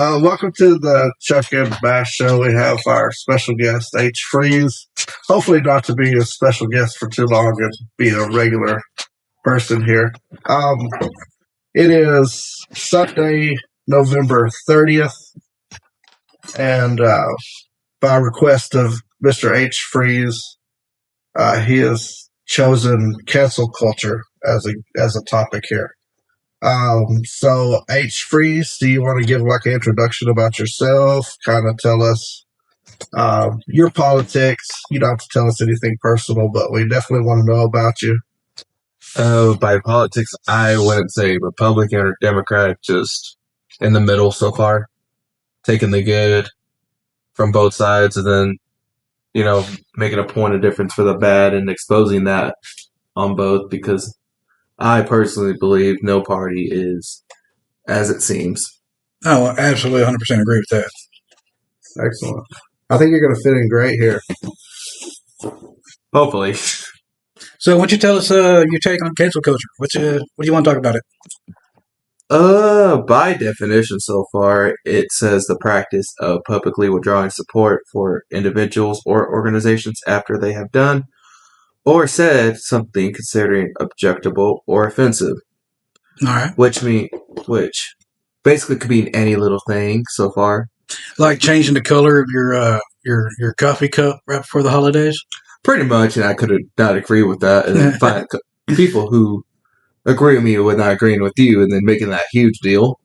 Welcome to the Chuck and Bash Show. We have our special guest, H. Freeze. Hopefully, not to be a special guest for too long and be a regular person here. It is Sunday, November 30th, and by request of Mr. H. Freeze, he has chosen cancel culture as a topic here. So H Freeze, do you want to give like an introduction about yourself? Kind of tell us your politics. You don't have to tell us anything personal, but we definitely want to know about you. Oh, by politics, I wouldn't say Republican or Democrat, just in the middle so far. Taking the good from both sides and then, making a point of difference for the bad and exposing that on both, because I personally believe no party is as it seems. Oh, absolutely 100% agree with that. Excellent. I think you're going to fit in great here. Hopefully. So, why don't you tell us your take on cancel culture? What do you want to talk about it? By definition so far, it says the practice of publicly withdrawing support for individuals or organizations after they have done or said something considered objectionable or offensive. All right. Which basically could mean any little thing so far. Like changing the color of your coffee cup right before the holidays? Pretty much, and I could not agree with that. And then find people who agree with me with not agreeing with you and then making that huge deal.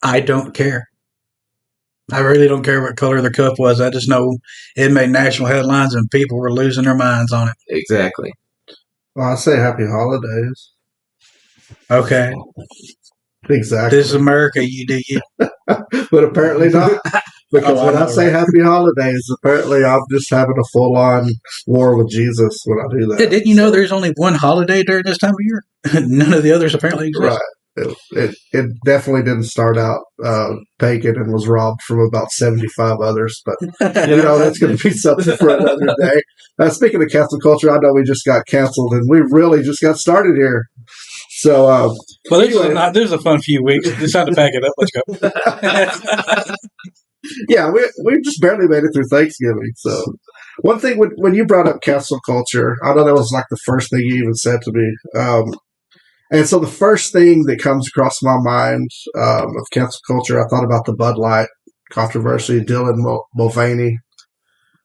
I don't care. I really don't care what color the cup was. I just know it made national headlines and people were losing their minds on it. Exactly. Well, I say happy holidays. Okay. Exactly. This is America, you do you. But apparently not. Because when I say happy holidays, apparently I'm just having a full-on war with Jesus when I do that. Yeah, didn't you know there's only one holiday during this time of year? None of the others apparently exist. Right. It definitely didn't start out pagan and was robbed from about 75 others, but that's going to be something for another day. Speaking of cancel culture, I know we just got canceled and we really just got started here. So, well, there's a fun few weeks. It's time to pack it up. Let's go. Yeah, we just barely made it through Thanksgiving. So, one thing when you brought up cancel culture, I know that was like the first thing you even said to me. And so the first thing that comes across my mind of cancel culture, I thought about the Bud Light controversy, Dylan Mulvaney.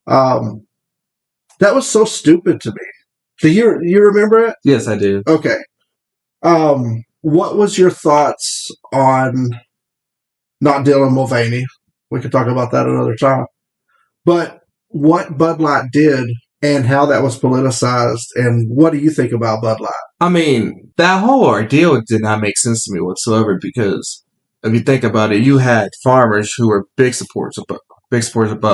That was so stupid to me. Do you remember it? Yes, I do. Okay. What was your thoughts on not Dylan Mulvaney? We could talk about that another time. But what Bud Light did and how that was politicized, and what do you think about Bud Light? I mean, that whole ordeal did not make sense to me whatsoever, because if you think about it, you had farmers who were big supporters of Bud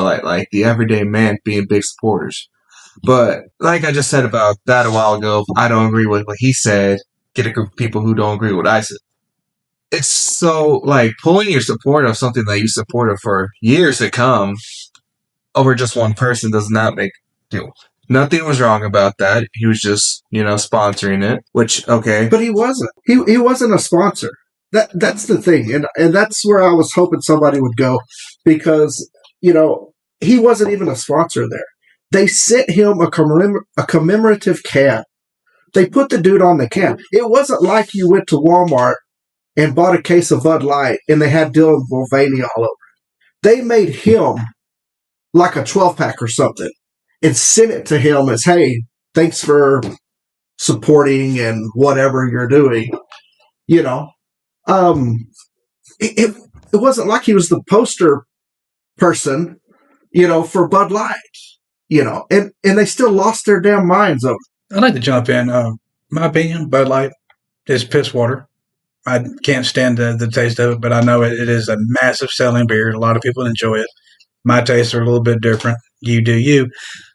Light, like the everyday man being big supporters. But like I just said about that a while ago, I don't agree with what he said. Get a group of people who don't agree with what I said. It's so like pulling your support of something that you supported for years to come over just one person does not make deal. Nothing was wrong about that. He was just, sponsoring it, which, okay. But he wasn't. He wasn't a sponsor. That's the thing. And that's where I was hoping somebody would go, because, he wasn't even a sponsor there. They sent him a commemorative can. They put the dude on the can. It wasn't like you went to Walmart and bought a case of Bud Light and they had Dylan Mulvaney all over it. They made him like a 12-pack or something and sent it to him as, hey, thanks for supporting and whatever you're doing. It wasn't like he was the poster person, for Bud Light, and they still lost their damn minds over it. I'd like to jump in. My opinion, Bud Light is piss water. I can't stand the taste of it, but I know it is a massive selling beer. A lot of people enjoy it. My tastes are a little bit different. You do you.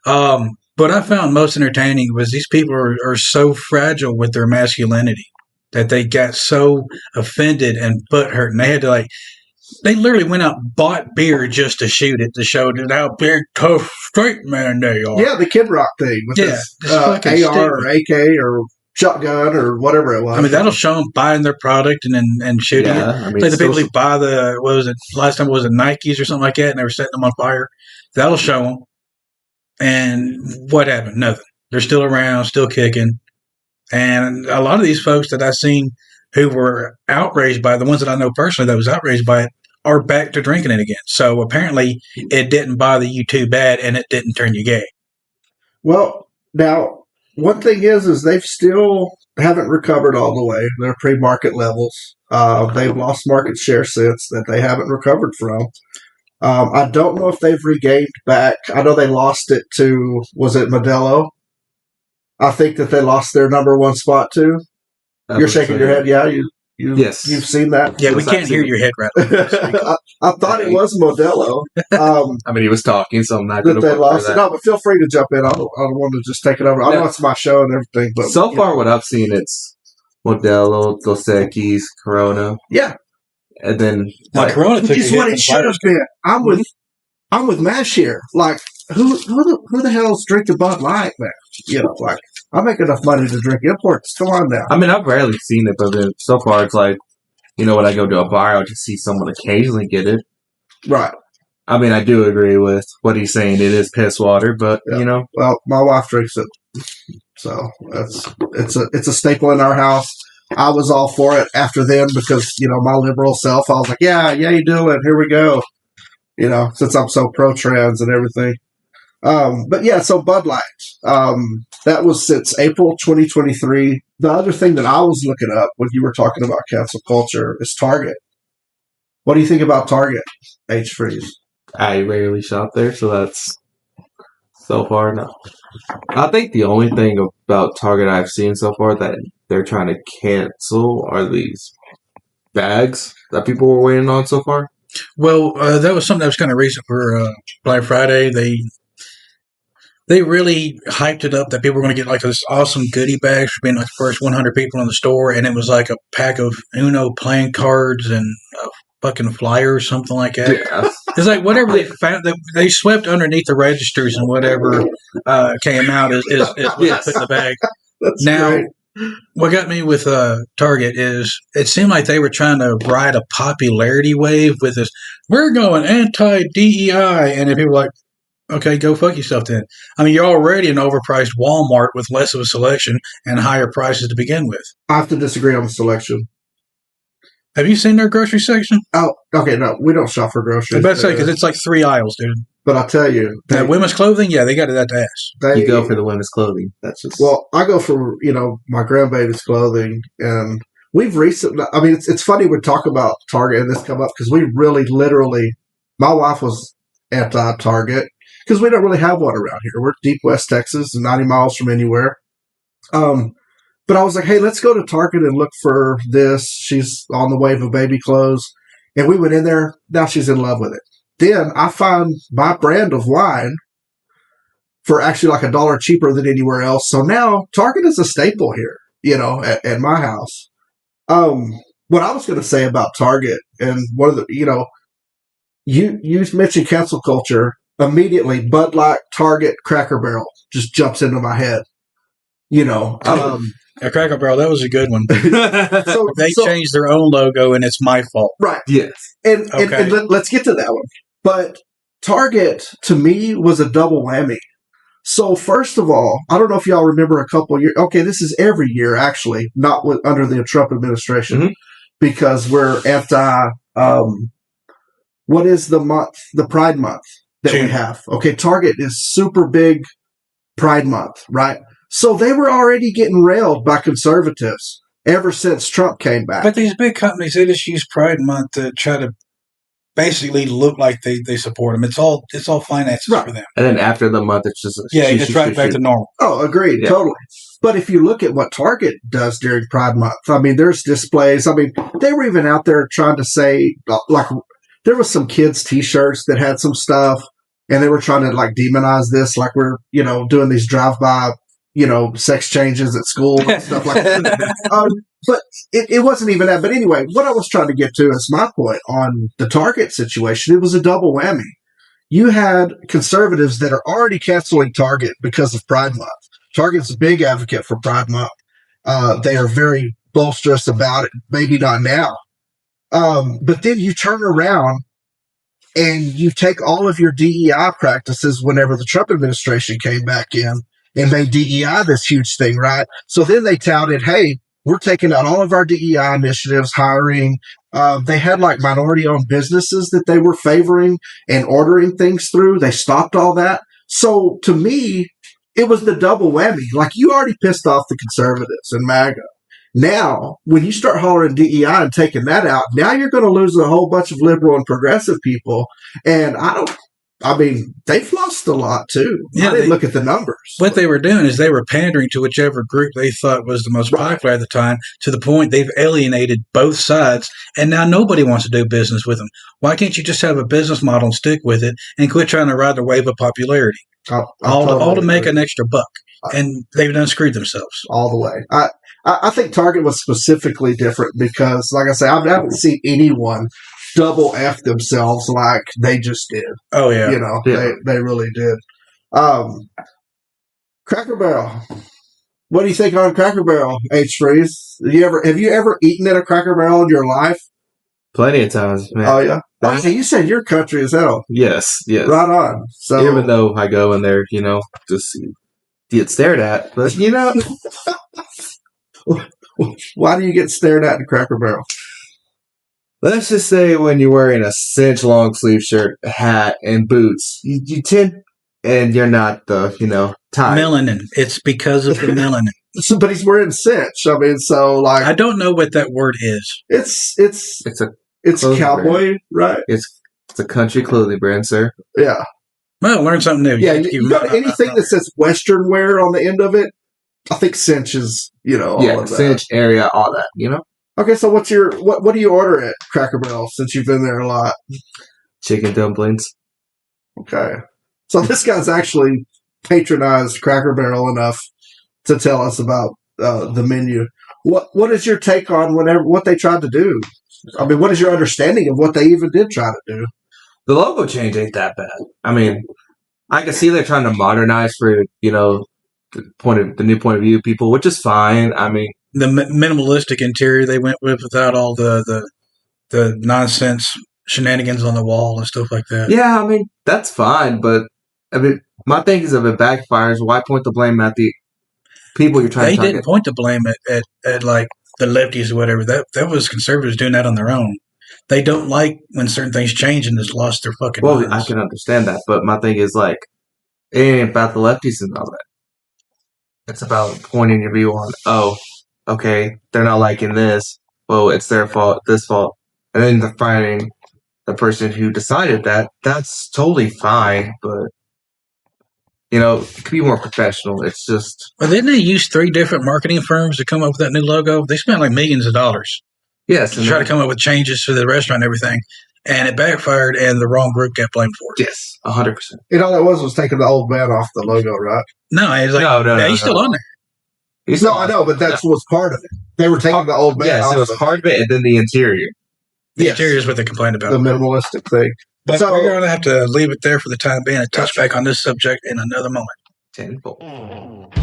What I found most entertaining was these people are so fragile with their masculinity that they got so offended and butthurt, and they had to they literally went out and bought beer just to shoot it, to show how big, tough, straight man they are. Yeah, the Kid Rock thing with this AR or AK or shotgun or whatever it was. I mean, that'll show them buying their product and shooting it. Yeah, I mean, Like the people social- who buy what was it, last time was it Nikes or something like that, and they were setting them on fire. That'll show them. And what happened? Nothing. They're still around, still kicking. And a lot of these folks that I've seen who were outraged by it, the ones that I know personally that was outraged by it, are back to drinking it again. So apparently it didn't bother you too bad and it didn't turn you gay. Well, now, one thing is they've still haven't recovered all the way. They're pre-market levels. They've lost market share since that they haven't recovered from. I don't know if they've regained back. I know they lost it to, was it Modelo? I think that they lost their number one spot too. You're shaking your head. Yeah, Yes. You've seen that? Yeah, we can't hear your head right now. I thought it was Modelo. I mean, he was talking, so I'm not That going they to lost it. that. No, but feel free to jump in. I don't want to just take it over. I know it's my show and everything, but So far, what I've seen, it's Modelo, Dos Equis, Corona, yeah, and then Now, Corona took which is a what hit it from should have been. I'm with Mash here. Like, who the hell's drinking Bud Light, man? You know, like, I make enough money to drink imports. Come on now. I mean, I've rarely seen it, but then so far it's like, you know, when I go to a bar, I'll just see someone occasionally get it. Right. I mean, I do agree with what he's saying. It is piss water, but, Yeah. you know. Well, my wife drinks it. So it's a staple in our house. I was all for it after then because, you know, my liberal self, I was like, yeah, you do it. Here we go. You know, since I'm so pro-trans and everything. But yeah, so Bud Light. That was since April 2023. The other thing that I was looking up when you were talking about cancel culture is Target. What do you think about Target, H-Freeze? I rarely shop there, so that's so far no. I think the only thing about Target I've seen so far that they're trying to cancel are these bags that people were waiting on so far. Well, that was something that was kind of recent for Black Friday. They really hyped it up that people were going to get like this awesome goodie bags for being like the first 100 people in the store, and it was like a pack of Uno playing cards and a fucking flyer or something like that. Yeah. It's like whatever they found, they swept underneath the registers and whatever came out is what they put in the bag. That's Now, great. what got me with Target is it seemed like they were trying to ride a popularity wave with this, we're going anti-DEI, and then people were like, okay, go fuck yourself then. I mean, you're already an overpriced Walmart with less of a selection and higher prices to begin with. I have to disagree on the selection. Have you seen their grocery section? Oh, okay, no, we don't shop for groceries. I was about to say, because it's like 3 aisles, dude. But I'll tell you. Now, women's clothing, yeah, they got it at the ass. You go for the women's clothing. That's just Well, I go for, you know, my grandbaby's clothing, and we've recently, I mean, it's funny we talk about Target and this come up, because we really, literally, my wife was anti-Target, because we don't really have one around here. We're deep West Texas, 90 miles from anywhere. But I was like, hey, let's go to Target and look for this. She's on the wave of baby clothes. And we went in there. Now she's in love with it. Then I found my brand of wine for actually like $1 cheaper than anywhere else. So now Target is a staple here, you know, at my house. What I was going to say about Target, and one of the, you know, you mentioned cancel culture. Immediately, Bud Light, Target, Cracker Barrel just jumps into my head. You know, Cracker Barrel, that was a good one. so They changed their own logo, and it's my fault. right. yes. And let's get to that one. But Target, to me, was a double whammy. So first of all, I don't know if y'all remember a couple of years. Okay, this is every year, actually, not under the Trump administration, because we're anti. What is the month? The Pride Month that we have. Okay, Target is super big Pride Month, right? So they were already getting railed by conservatives ever since Trump came back. But these big companies, they just use Pride Month to try to basically look like they support them. It's all finances for them. And then after the month, it's just it's right back to normal. Oh, agreed, Yeah. totally. But if you look at what Target does during Pride Month, I mean, there's displays. I mean, they were even out there trying to say, like, there was some kids' T-shirts that had some stuff, and they were trying to like demonize this, like we're, you know, doing these drive-by, you know, sex changes at school and stuff like that. But it wasn't even that. But anyway, what I was trying to get to is my point on the Target situation. It was a double whammy. You had conservatives that are already canceling Target because of Pride Month. Target's a big advocate for Pride Month. They are very boisterous about it. Maybe not now. But then you turn around and you take all of your DEI practices whenever the Trump administration came back in and made DEI this huge thing, right? So then they touted, hey, we're taking out all of our DEI initiatives, hiring. They had like minority owned businesses that they were favoring and ordering things through. They stopped all that. So to me, it was the double whammy. Like you already pissed off the conservatives and MAGA. Now, when you start hollering DEI and taking that out, now you're going to lose a whole bunch of liberal and progressive people. And they've lost a lot too. Yeah, I didn't look at the numbers. What they were doing is they were pandering to whichever group they thought was the most popular at the time, to the point they've alienated both sides, and now nobody wants to do business with them. Why can't you just have a business model and stick with it and quit trying to ride the wave of popularity? All to make an extra buck. And they've done screwed themselves. All the way. I think Target was specifically different because, like I say, I haven't seen anyone double F themselves like they just did. Oh, yeah. They really did. Cracker Barrel. What do you think on Cracker Barrel, H. Freeze? Have you ever eaten at a Cracker Barrel in your life? Plenty of times, man. Oh, yeah? You said you're country as hell. Yes. Right on. So even though I go in there, just get stared at, but why do you get stared at in Cracker Barrel? Let's just say when you're wearing a cinch long sleeve shirt, a hat, and boots, you tend, and you're not the, tie. Melanin. It's because of the melanin. But he's wearing cinch. I mean, so like I don't know what that word is. It's cowboy, brand. Right? It's a country clothing brand, sir. Yeah. Well, learn something new. Yeah, you got anything that says Western wear on the end of it, I think cinch is, all of that. Cinch area, all that, Okay, so what do you order at Cracker Barrel since you've been there a lot? Chicken dumplings. Okay. So this guy's actually patronized Cracker Barrel enough to tell us about the menu. What is your take on what they tried to do? I mean, what is your understanding of what they even did try to do? The logo change ain't that bad. I mean, I can see they're trying to modernize for, the new point of view people, which is fine. I mean, the minimalistic interior they went with without all the nonsense shenanigans on the wall and stuff like that. Yeah, I mean, that's fine, but I mean, my thing is if it backfires, why point the blame at the people you're trying to target? They didn't point the blame at like the lefties or whatever. That was conservatives doing that on their own. They don't like when certain things change and just lost their fucking minds. I can understand that, but my thing is like, it ain't about the lefties and all that. It's about pointing your view on, okay, they're not liking this. Well, it's their fault, this fault. And then they're finding the person who decided that. That's totally fine, but, it could be more professional. It's just... Well, didn't they use 3 different marketing firms to come up with that new logo? They spent like millions of dollars. Yes. To try to come up with changes to the restaurant and everything. And it backfired, and the wrong group got blamed for it. Yes, 100%. All that was taking the old man off the logo, right? No, he's like, no, he's still on there. I know, but that was part of it. They were taking the old man off. Yes, it was part of it, and then the interior. The interior is what they complained about. The minimalistic thing. But we're going to have to leave it there for the time being and touch back on this subject in another moment. Tenfold.